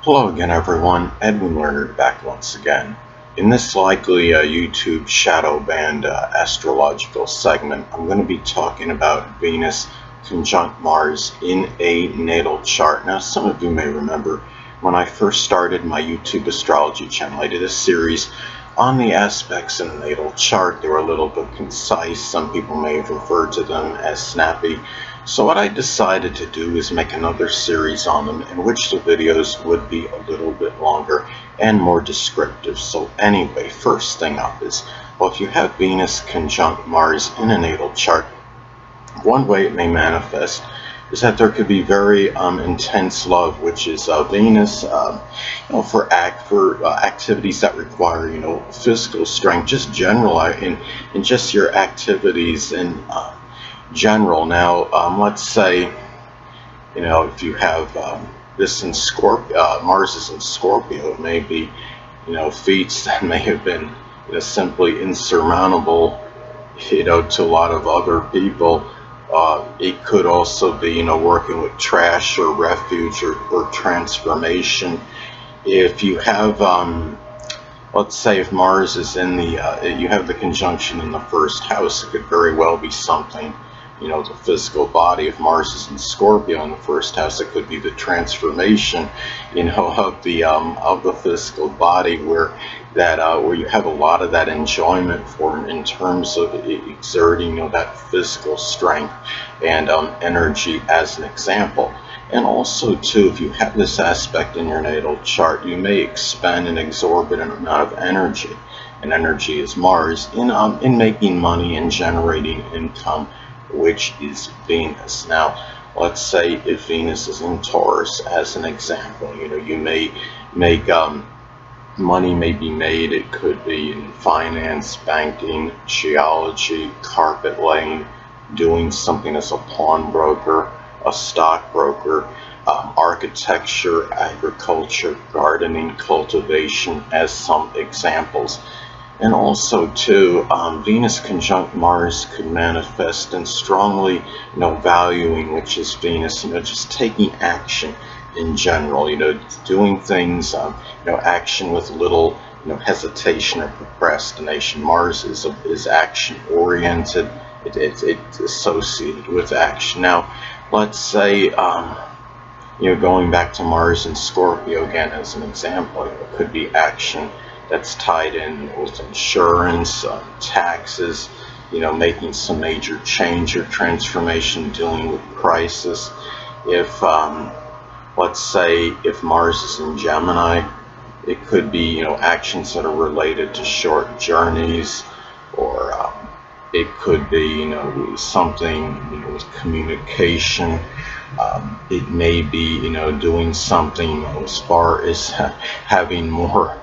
Hello again everyone, Edwin Leonard back once again. In this likely YouTube shadow band astrological segment, I'm going to be talking about Venus conjunct Mars in a natal chart. Now some of you may remember when I first started my YouTube astrology channel, I did a series on the aspects in a natal chart. They were a little bit concise. Some people may have referred to them as snappy. So what I decided to do is make another series on them in which the videos would be a little bit longer and more descriptive. So anyway, first thing up is, well, if you have Venus conjunct Mars in a natal chart, one way it may manifest is that there could be very intense love, which is Venus, for activities that require, physical strength, just general in just your activities in general. Now, let's say, if you have this in Scorpio, Mars is in Scorpio, it may be, feats that may have been, simply insurmountable, to a lot of other people. It could also be, working with trash or refuge or transformation. If you have, let's say if Mars is in you have the conjunction in the first house, it could very well be something, the physical body. If Mars is in Scorpio in the first house, it could be the transformation, of the physical body, where you have a lot of that enjoyment for in terms of exerting, that physical strength and energy, as an example. And also, too, if you have this aspect in your natal chart, you may expend an exorbitant amount of energy, and energy is Mars, in making money and generating income, which is Venus. Now, let's say if Venus is in Taurus, as an example, you may make money may be made. It could be in finance, banking, geology, carpet laying, doing something as a pawnbroker, a stockbroker, architecture, agriculture, gardening, cultivation, as some examples. And also, too, Venus conjunct Mars could manifest in strongly, valuing, which is Venus, just taking action in general, doing things, action with little, hesitation or procrastination. Mars is action oriented. It's associated with action. Now, let's say, going back to Mars and Scorpio again as an example, it could be action that's tied in with insurance, taxes, making some major change or transformation, dealing with crisis. If let's say if Mars is in Gemini, it could be, actions that are related to short journeys, or it could be, something, with communication. It may be, doing something as far as having more,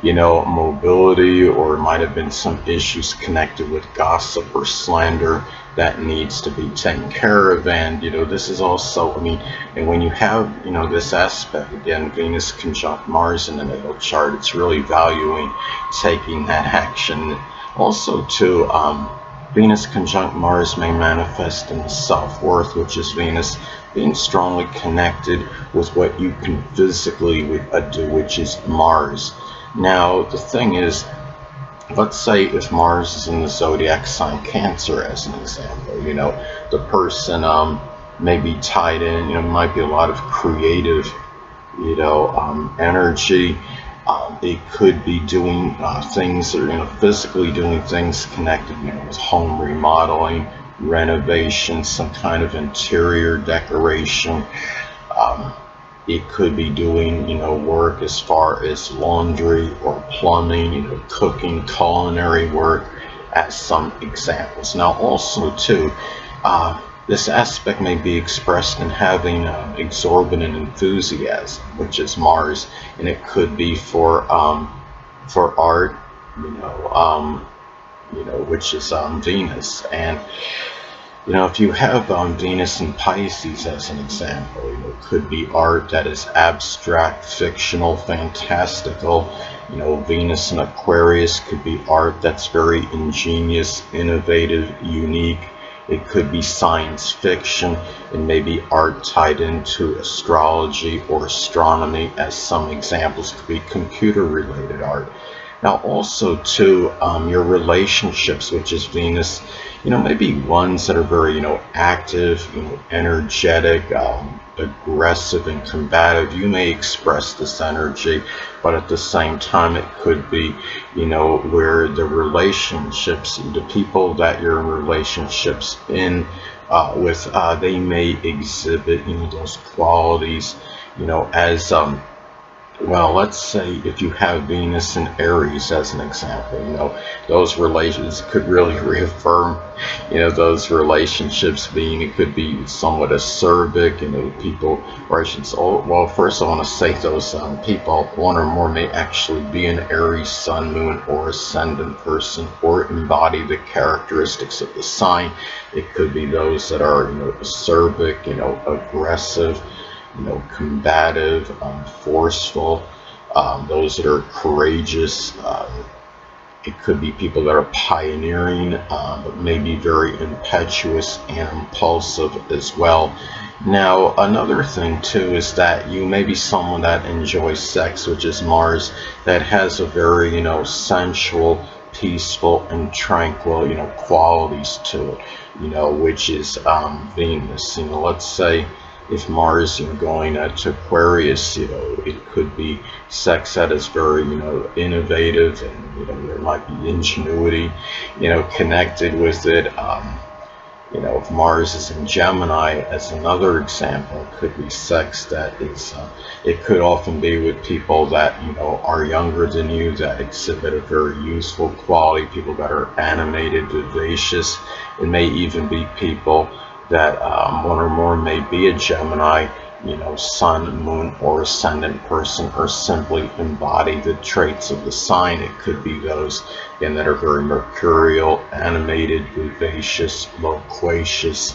mobility, or it might have been some issues connected with gossip or slander that needs to be taken care of. And this is also, and when you have, this aspect, again, Venus conjunct Mars in the natal chart, it's really valuing taking that action. Also, too, Venus conjunct Mars may manifest in the self-worth, which is Venus being strongly connected with what you can physically do, which is Mars. Now, the thing is, let's say if Mars is in the zodiac sign Cancer, as an example, the person may be tied in, might be a lot of creative, energy. It could be doing things, or physically doing things connected, with home remodeling, renovation, some kind of interior decoration. It could be doing, work as far as laundry or plumbing, cooking, culinary work, as some examples. Now, also, too, this aspect may be expressed in having exorbitant enthusiasm, which is Mars, and it could be for art, which is Venus. And if you have Venus in Pisces, as an example, it could be art that is abstract, fictional, fantastical. Venus in Aquarius could be art that's very ingenious, innovative, unique, It could be science fiction, and maybe art tied into astrology or astronomy, as some examples could be computer related art. Now also too, your relationships, which is Venus, maybe ones that are very, active, energetic, aggressive and combative. You may express this energy, but at the same time, it could be, where the relationships, the people that you're in relationships with, they may exhibit, those qualities, as well, let's say if you have Venus and Aries as an example, those relations could really reaffirm, those relationships being, it could be somewhat acerbic, people, or I should say, well, first I want to say those people, one or more, may actually be an Aries sun, moon, or ascendant person, or embody the characteristics of the sign. It could be those that are, acerbic, aggressive, combative, forceful, those that are courageous. It could be people that are pioneering, but maybe very impetuous and impulsive as well. Now, another thing too is that you may be someone that enjoys sex, which is Mars, that has a very, sensual, peaceful, and tranquil, qualities to it, which is Venus. Let's say if Mars, going to Aquarius, it could be sex that is very, innovative, and there might be ingenuity, connected with it. If Mars is in Gemini, as another example, it could be sex that is, it could often be with people that, are younger than you, that exhibit a very useful quality, people that are animated, vivacious. It may even be people that one or more may be a Gemini, sun, moon, or ascendant person, or simply embody the traits of the sign. It could be those, again, that are very mercurial, animated, vivacious, loquacious,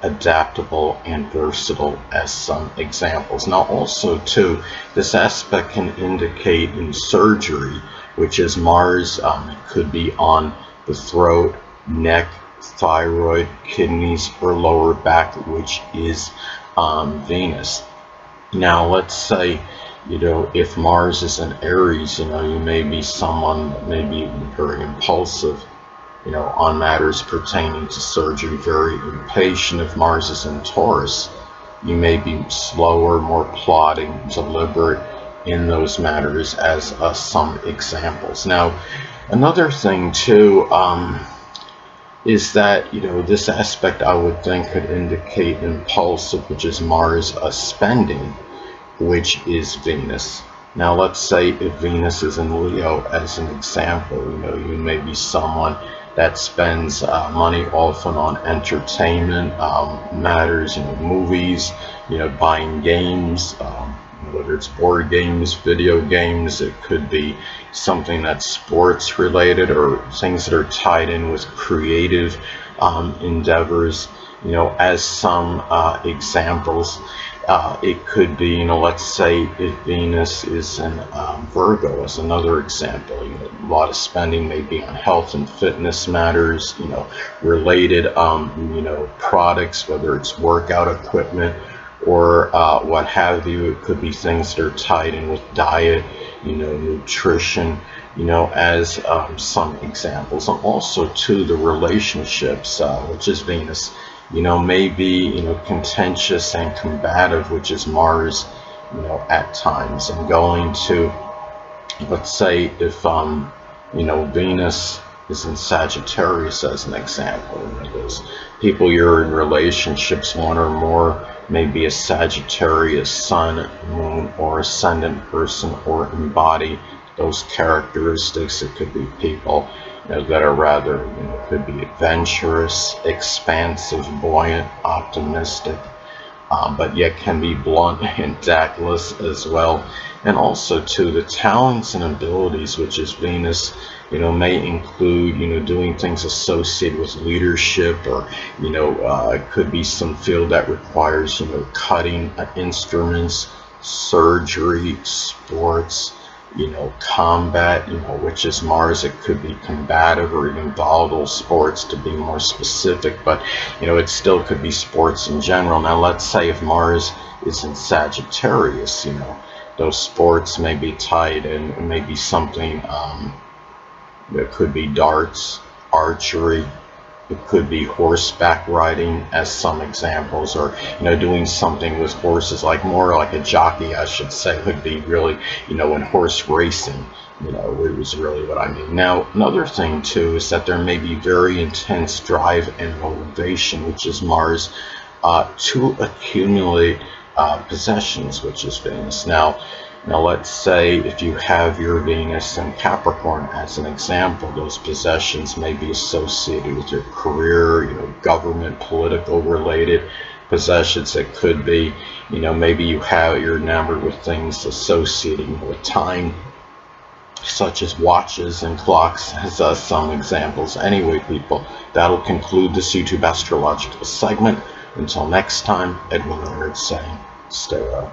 adaptable, and versatile, as some examples. Now also too, this aspect can indicate in surgery, which is Mars. It could be on the throat, neck, thyroid, kidneys, or lower back, which is Venus. Now let's say, if Mars is in Aries, you may be someone that may be very impulsive, on matters pertaining to surgery, very impatient. If Mars is in Taurus, you may be slower, more plodding, deliberate in those matters, as some examples. Now, another thing too, is that, this aspect I would think could indicate impulsive, which is Mars, spending, which is Venus. Now let's say if Venus is in Leo, as an example, you may be someone that spends money often on entertainment matters, movies, buying games, whether it's board games, video games. It could be something that's sports related, or things that are tied in with creative endeavors. As some examples, it could be, let's say if Venus is in Virgo, as another example, a lot of spending may be on health and fitness matters, related, products, whether it's workout equipment or what have you. It could be things that are tied in with diet, nutrition, as some examples. And also too, the relationships, which is Venus, may be, contentious and combative, which is Mars, at times. And going to, let's say if, Venus is in Sagittarius, as an example, those people you're in relationships, one or more, may be a Sagittarius sun, moon, or ascendant person, or embody those characteristics. It could be people, that are rather, could be adventurous, expansive, buoyant, optimistic, but yet can be blunt and tactless as well. And also too, the talents and abilities, which is Venus, may include, doing things associated with leadership, or, it could be some field that requires, cutting instruments, surgery, sports, combat, which is Mars. It could be combative or even volatile sports, to be more specific, but it still could be sports in general. Now let's say if Mars is in Sagittarius, those sports may be tied in, maybe something that could be darts, archery. It could be horseback riding, as some examples, or doing something with horses, like more like a jockey, I should say, would be really, in horse racing. It was really what I mean. Now, another thing too is that there may be very intense drive and motivation, which is Mars, to accumulate possessions, which is Venus. Now let's say if you have your Venus in Capricorn as an example, those possessions may be associated with your career, government, political related possessions. It could be, maybe you're enamored with things associated with time, such as watches and clocks, as some examples. Anyway, people, that'll conclude this YouTube astrological segment. Until next time, Edwin Leonard saying, stay well.